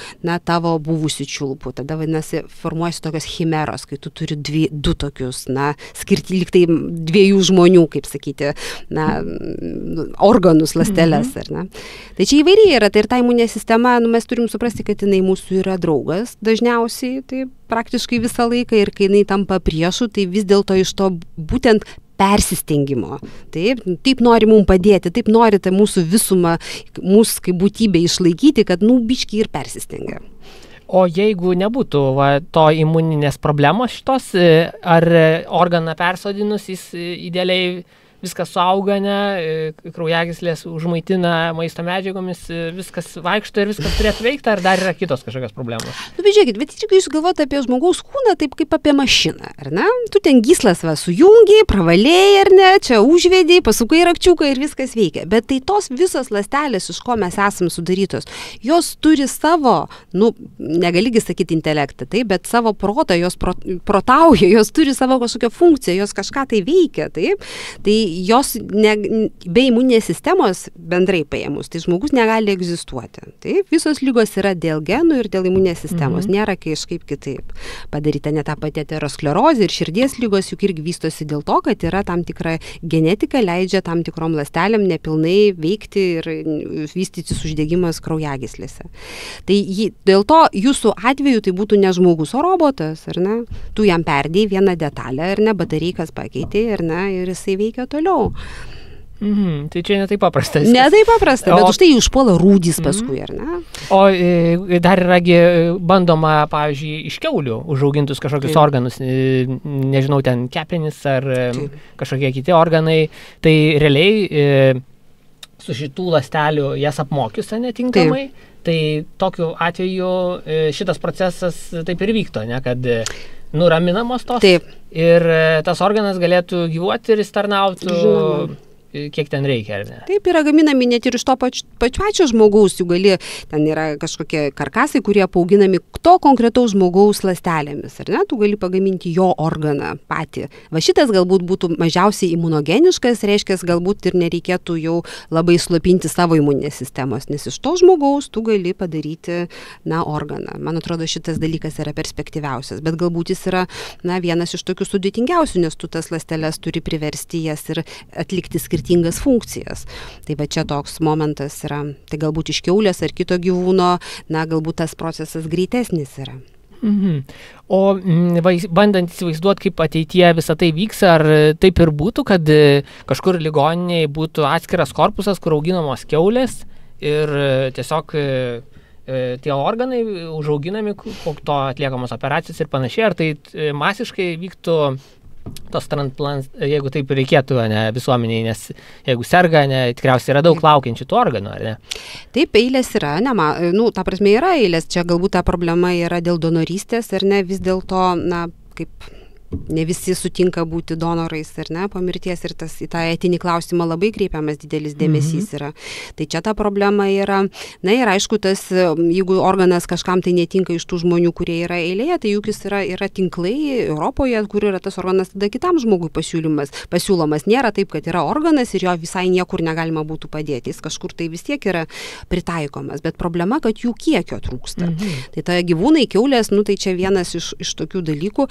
tavo buvusių čiulpų. Tada, vadinasi, formuojasi tokios chimeros, kai tu turi du tokius, skirti lyg tai dviejų žmonių, kaip sakyti, organus, ląsteles, ar ne? Tai čia įvairiai yra, tai ir ta imuninė sistema, mes turim suprasti, kad jinai mūsų yra draugas dažniausiai, taip, praktiškai visą laiką, ir kai jinai tampa priešu, tai vis dėlto iš to būtent persistengimo. Taip nori mums padėti, taip nori tą mūsų visumą, mūsų kaip būtybę išlaikyti, kad biškį ir persistengia. O jeigu nebūtų to imuninės problemos šitos, ar organą persodinus, jis idealiai viskas suauga, kraujagyslės užmaitina maisto medžiagomis, viskas vaikšto ir viskas turėtų veikti, ar dar yra kitos kažkokios problemos? Žiūrėkit, bet jeigu jūs galvojate apie žmogaus kūną, taip kaip apie mašiną, ar ne? Tu ten gyslas sujungiai, pravalėjai, ar ne, čia užvedėjai, pasukai rakčiuką ir viskas veikia. Bet tai tos visos ląstelės, iš ko mes esam sudarytos, jos turi savo, negaligi sakyti intelektą, taip, bet savo protą, jos protauja, jos turi savo kažkokią funkciją, jos kažką tai veikia, taip. Tai jos be imuninės sistemos bendrai paėmus, tai žmogus negali egzistuoti. Taip, visos lygos yra dėl genų ir dėl imuninės sistemos, nėra kažkaip kitaip padaryta. Net ta pati aterosklerozė ir širdies lygos juk irgi vystosi dėl to, kad yra tam tikra genetika, leidžia tam tikrom ląstelėm nepilnai veikti ir vystytis uždegimas kraujagyslėse. Tai dėl to jūsų atveju tai būtų ne žmogus, o robotas, ar ne? Tu jam perdėjai vieną detalę, ar ne, batareikas pakeitė, ar ne, ir jisai veikia toliau. Tai čia ne taip paprasta. Ne taip paprasta, bet už tai užpuola rūdys paskui, ar ne? O dar yragi bandoma, pavyzdžiui, iš kiaulių užaugintus kažkokius organus, nežinau, ten kepenis ar kažkokie kiti organai, tai realiai su šitų ląstelių jas apmokius netinkamai, tai tokiu atveju šitas procesas taip ir vyktų, ne, kad nuraminamos tos ir tas organas galėtų gyvuoti ir jis tarnautų kiek ten reikia, ar ne? Taip, yra gaminami net ir iš to pačio žmogaus, jų gali, ten yra kažkokie karkasai, kurie paauginami to konkretaus žmogaus ląstelėmis, ar ne? Tu gali pagaminti jo organą patį. Va šitas galbūt būtų mažiausiai imunogeniškas, reiškia, galbūt ir nereikėtų jau labai slopinti savo imuninės sistemos, nes iš to žmogaus tu gali padaryti, organą. Man atrodo, šitas dalykas yra perspektyviausias, bet galbūt jis yra, vienas iš tokių sudėtingiausių, nes tu tas ląsteles turi priversti jas ir atlikti skirtingas funkcijas. Tai va čia toks momentas yra, tai galbūt iš kiaulės ar kito gyvūno, galbūt tas procesas greitesnis yra. O bandant įsivaizduoti, kaip ateityje visą tai vyks, ar taip ir būtų, kad kažkur ligoninėje būtų atskiras korpusas, kur auginamos kiaulės ir tiesiog tie organai užauginami, to atliekamos operacijos ir panašiai, ar tai masiškai vyktų tos transplants, jeigu taip reikėtų, ne, visuomeniai, nes jeigu serga, ne, tikriausiai yra daug laukiančių tų organų, ar ne? Taip, eilės yra, ta prasme yra eilės, čia galbūt ta problema yra dėl donorystės, ar ne, vis dėlto, kaip ne visi sutinka būti donorais, ar ne, po mirties ir į tą etinį klausimą labai kreipiamas didelis dėmesys yra. Tai čia ta problema yra. Na ir aišku, jeigu organas kažkam tai netinka iš tų žmonių, kurie yra eilėje, tai juk jis yra tinklai Europoje, kur yra tas organas tada kitam žmogui pasiūlomas. Nėra taip, kad yra organas ir jo visai niekur negalima būtų padėti. Jis kažkur tai vis tiek yra pritaikomas. Bet problema, kad jų kiekio trūksta. Tai ta gyvūnai, kiaulės, tai čia vienas iš tokių dalykų.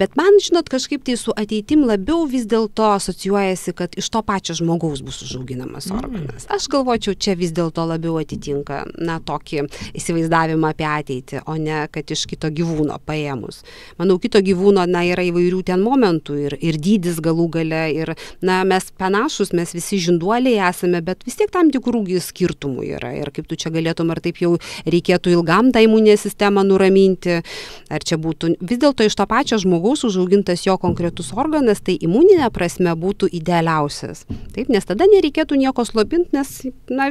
Bet man, žinot, kažkaip tai su ateitim labiau vis dėlto asocijuojasi, kad iš to pačio žmogaus bus užauginamas organas. Aš galvočiau, čia vis dėlto labiau atitinka, tokį įsivaizdavimą apie ateitį, o ne kad iš kito gyvūno paėmus. Manau, kito gyvūno, yra įvairių ten momentų ir dydis galų gale, ir, mes panašus, mes visi žinduoliai esame, bet vis tiek tam tikrų skirtumų yra. Ir kaip tu čia galėtum, ar taip jau reikėtų ilgam tą imuninę sistemą nuraminti, ar čia būtų vis dėlto iš to pačio žmogaus užaugintas jo konkretus organas, tai imuninė prasme būtų idealiausias. Taip, nes tada nereikėtų nieko slopinti, nes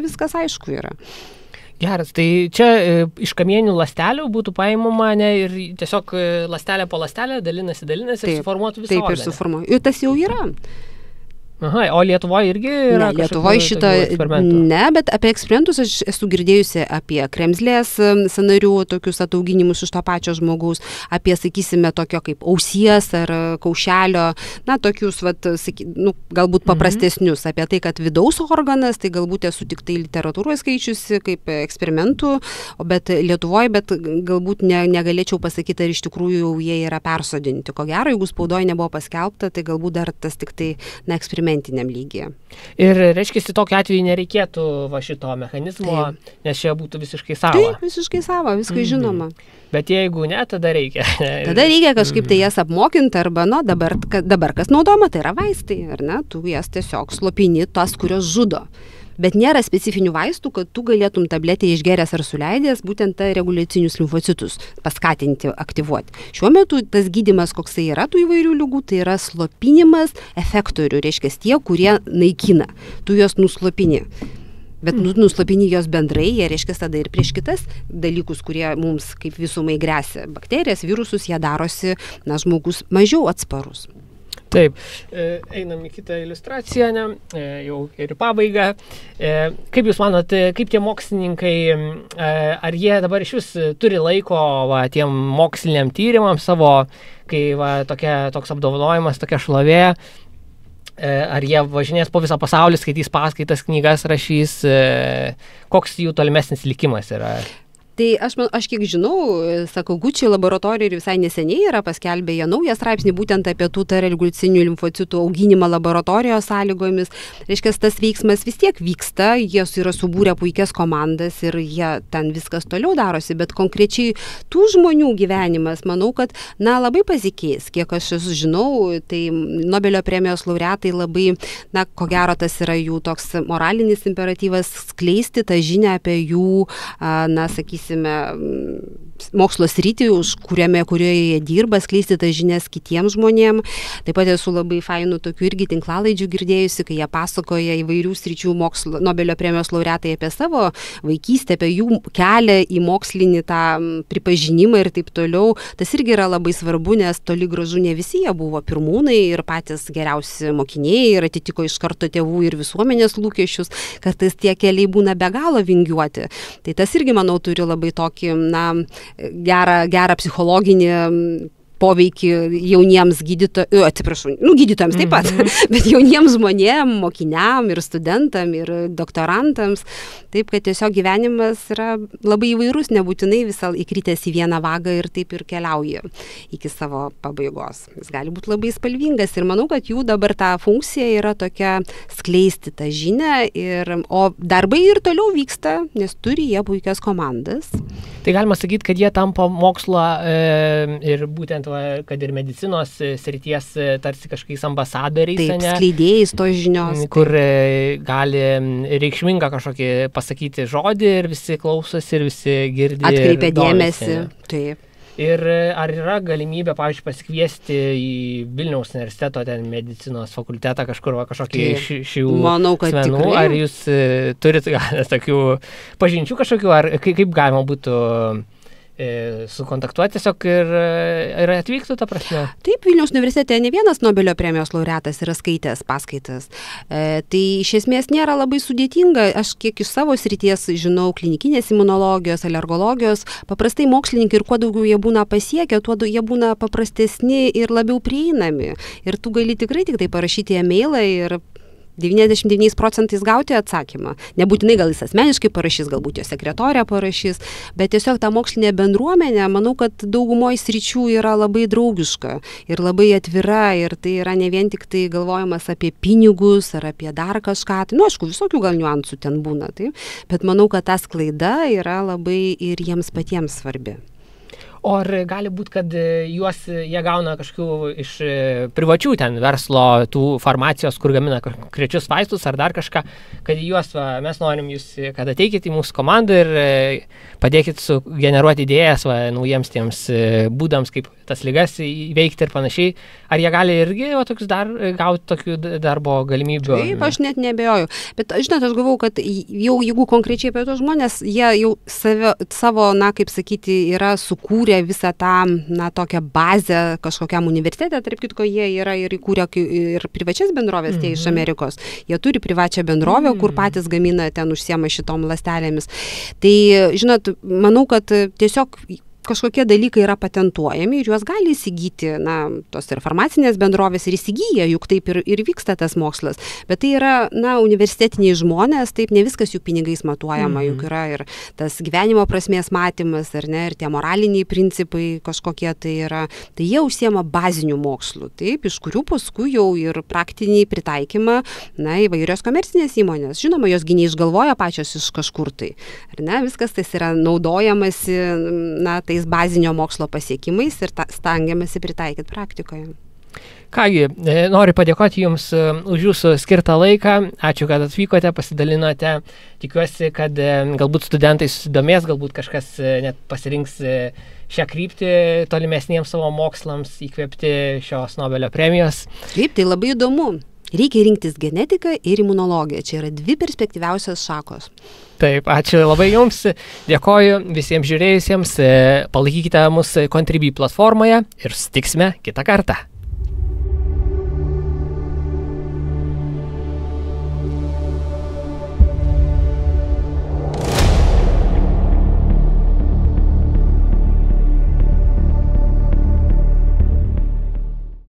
viskas aišku yra. Geras, tai čia iš kamieninių ląstelių būtų paimama, ir tiesiog ląstelė po ląstelę dalinasi ir suformuotų visą organą. Taip, ir suformuotų. Ir tas jau yra. Aha, o Lietuvoje irgi yra Lietuvoje šito ne, bet apie eksperimentus aš esu girdėjusi apie kremzlės sąnarių tokius atauginimus iš to pačio žmogaus, apie, sakysime, tokio kaip ausies ar kaušelio, tokius, galbūt paprastesnius, apie tai, kad vidaus organas, tai galbūt esu tik tai literatūroje skaičiusi kaip eksperimentų, bet Lietuvoje, galbūt negalėčiau pasakyti, ar iš tikrųjų jie yra persodinti. Ko gero, jeigu spaudoje nebuvo paskelbta, tai galbūt dar tas tik tai eksperimentiniam lygyje. Ir reiškia, tokiu atveju nereikėtų šito mechanizmo, nes čia būtų visiškai sava. Taip, visiškai sava, viskai žinoma. Bet jeigu ne, tada reikia. Tada reikia kažkaip tai jas apmokinti, arba, dabar kas naudojama, tai yra vaistai, ar ne? Tu jas tiesiog slopini tas, kurios žudo. Bet nėra specifinių vaistų, kad tu galėtum tabletę išgeręs ar suleidęs būtent tą reguliacinius limfocitus paskatinti, aktyvuoti. Šiuo metu tas gydymas, koksai yra tų įvairių ligų, tai yra slopinimas efektorių, reiškia tie, kurie naikina. Tu juos nuslopini. Bet nuslopini jos bendrai, jie reiškia tada ir prieš kitas dalykus, kurie mums kaip visumai gresia. Bakterijas, virusus, jie darosi, žmogus mažiau atsparus. Taip, einam į kitą iliustraciją, jau ir pabaigą. Kaip Jūs manote, kaip tie mokslininkai, ar jie dabar iš vis turi laiko tiem moksliniam tyrimams savo, kai toks apdovanojimas, tokia šlovė, ar jie važinės po visą pasaulį, skaitys paskaitas, knygas rašys, koks jų tolimesnis likimas yra? Tai aš kiek žinau, sakau, Gucci laboratorija ir visai neseniai yra paskelbę jie naują straipsnį būtent apie tų reguliacinių limfocitų auginimą laboratorijos sąlygomis. Reiškia, tas veiksmas vis tiek vyksta, jie yra subūrę puikias komandas ir jie ten viskas toliau darosi, bet konkrečiai tų žmonių gyvenimas, manau, kad labai pasikeis. Kiek aš žinau, tai Nobelio premijos laureatai labai, ko gero tas yra jų toks moralinis imperatyvas skleisti tą žinią apie jų, sakysime, mokslo sritį, kurioje jie dirba, skleisti tas žinias kitiems žmonėms. Taip pat esu labai fainų tokių irgi tinklalaidžių girdėjusi, kai jie pasakoja įvairių sričių Nobelio premijos laureatai apie savo vaikystę, apie jų kelią į mokslinį tą pripažinimą ir taip toliau. Tas irgi yra labai svarbu, nes toli gražu ne visi jie buvo pirmūnai ir patys geriausi mokiniai ir atitiko iš karto tėvų ir visuomenės lūkesčius. Kartais tie keliai būna be galo vingiuoti. Tai tas irgi, manau, turi labai tokį, gerą psichologinį poveikį jauniems gydytojams taip pat, bet jauniems žmonėms, mokiniam ir studentam ir doktorantams. Taip, kad tiesiog gyvenimas yra labai įvairus, nebūtinai visą įkritęs į vieną vagą ir taip ir keliauja iki savo pabaigos. Jis gali būti labai spalvingas ir manau, kad jų dabar ta funkcija yra tokia skleisti tą žinią, o darbai ir toliau vyksta, nes turi jie puikias komandas. Tai galima sakyti, kad jie tampa mokslo ir būtent, kad ir medicinos srities tarsi kažkokiais ambasadoriais. Taip, skleidėjais tos žinios. Kur gali reikšmingą kažkokį pasakyti žodį ir visi klausosi ir visi girdi. Atkreipia dėmesį. Taip. Ir ar yra galimybė, pavyzdžiui, pasikviesti į Vilniaus universiteto medicinos fakultetą kažkokį šių Manau, kad asmenų? Tikrai. Ar jūs turit tokių pažinčių kažkokių, ar kaip galima būtų sukontaktuoti tiesiog ir atvyktų, ta prasme? Taip, Vilniaus universitete ne vienas Nobelio premijos laureatas yra skaitęs paskaitas. Tai iš esmės nėra labai sudėtinga. Aš kiek iš savo srities žinau klinikinės imunologijos, alergologijos, paprastai mokslininkai ir kuo daugiau jie būna pasiekę, tuo jie būna paprastesni ir labiau prieinami. Ir tu gali tikrai tik tai parašyti e-mailą ir 99% gauti atsakymą. Nebūtinai gal jis asmeniškai parašys, galbūt jo sekretorė parašys, bet tiesiog ta mokslinė bendruomenė, manau, kad daugumoje sričių yra labai draugiška ir labai atvira ir tai yra ne vien tik tai galvojimas apie pinigus ar apie dar kažką. Tai, aišku, visokių gal niuansų ten būna, taip, bet manau, kad ta sklaida yra labai ir jiems patiems svarbi. O ar gali būti, kad jie gauna kažkokių iš privačių ten verslo, tų farmacijos, kur gamina konkrečius vaistus ar dar kažką, kad juos, mes norim jūs, kad ateikit į mūsų komandą ir padėkit sugeneruoti idėjas naujiems tiems būdams, kaip tas ligas įveikti ir panašiai. Ar jie gali irgi tokius gauti tokių darbo galimybių? Taip, aš net nebejoju. Bet, žinot, aš galvau, kad jau jeigu konkrečiai apie tos žmonės, jie jau savo, kaip sakyti, yra sukūrę visą tą, tokią bazę kažkokiam universitete, tarp kitko, jie yra ir įkūrę ir privačias bendrovės, tie iš Amerikos. Jie turi privačią bendrovę, kur patys gamina, ten užsiema šitom ląstelėmis. Tai, žinot, manau, kad tiesiog kažkokie dalykai yra patentuojami ir juos gali įsigyti, tos ir farmacinės bendrovės ir įsigyja, juk taip ir vyksta tas mokslas. Bet tai yra, universitetiniai žmonės, taip ne viskas jų pinigais matuojama, juk yra ir tas gyvenimo prasmės matymas, ar ne, ir tie moraliniai principai kažkokie tai yra. Tai jie užsiema bazinių mokslų, taip, iš kurių paskui jau ir praktiniai pritaikymą, įvairios komercinės įmonės. Žinoma, jos gi neišgalvoja pačios iš kažkur tai, ar ne, viskas tas yra naudojamasi, tais bazinio mokslo pasiekimais ir stengiamasi pritaikyti praktikoje. Kągi, noriu padėkoti Jums už Jūsų skirtą laiką. Ačiū, kad atvykote, pasidalinote. Tikiuosi, kad galbūt studentai susidomės, galbūt kažkas net pasirinks šią kryptį tolimesniems savo mokslams įkvėpti šios Nobelio premijos. Taip, tai labai įdomu. Reikia rinktis genetiką ir imunologiją. Čia yra dvi perspektyviausios šakos. Taip, ačiū labai Jums. Dėkoju visiems žiūrėjusiems. Palaikykite mus Contribui platformoje ir susitiksime kitą kartą.